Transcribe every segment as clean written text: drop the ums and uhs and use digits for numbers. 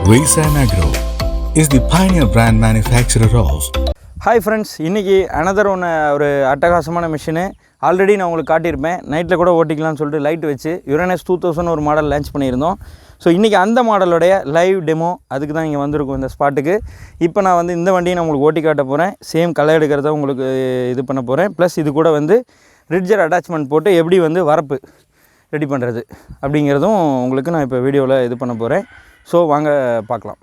vsanagro is the pioneer brand manufacturer of. Hi friends, இன்னைக்கு another ஒரு அட்டகாசமான machine already நான் உங்களுக்கு காட்டியிருப்பேன். நைட்டில் கூட ஓட்டிக்கலாம்னு சொல்லிட்டு லைட் வச்சு Urenus 2000 ஒரு மாடல் லான்ச் பண்ணியிருந்தோம். ஸோ இன்றைக்கி அந்த மாடலோடைய லைவ் டெமோ அதுக்கு தான் இங்கே வந்திருக்கும் இந்த ஸ்பாட்டுக்கு. இப்போ நான் இந்த வண்டியை நான் உங்களுக்கு ஓட்டி காட்ட போகிறேன். சேம் களை எடுக்கிறத உங்களுக்கு இது பண்ண போகிறேன். ப்ளஸ் இது கூட ரிட்ஜர் அட்டாச்மெண்ட் போட்டு எப்படி வரப்பு ரெடி பண்ணுறது அப்படிங்கிறதும் உங்களுக்கு நான் இப்போ வீடியோவில் இது பண்ண போகிறேன். ஸோ வாங்க பார்க்கலாம்.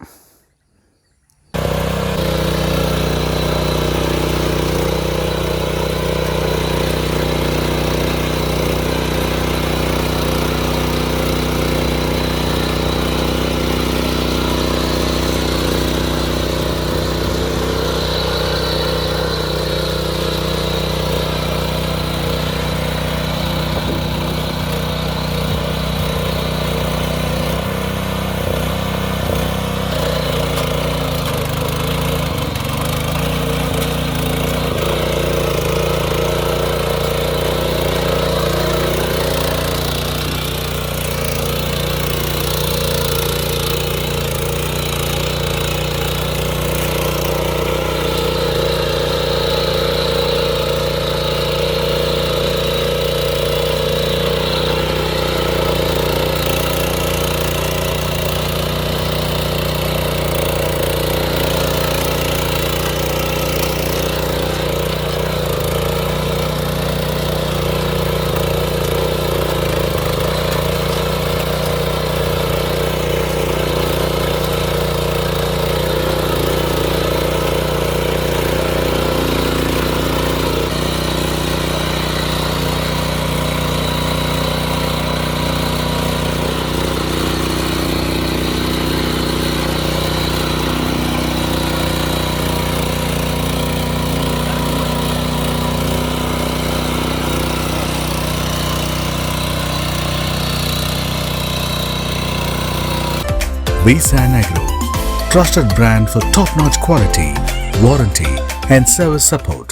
vsanagro, trusted brand for top-notch quality, warranty and service support.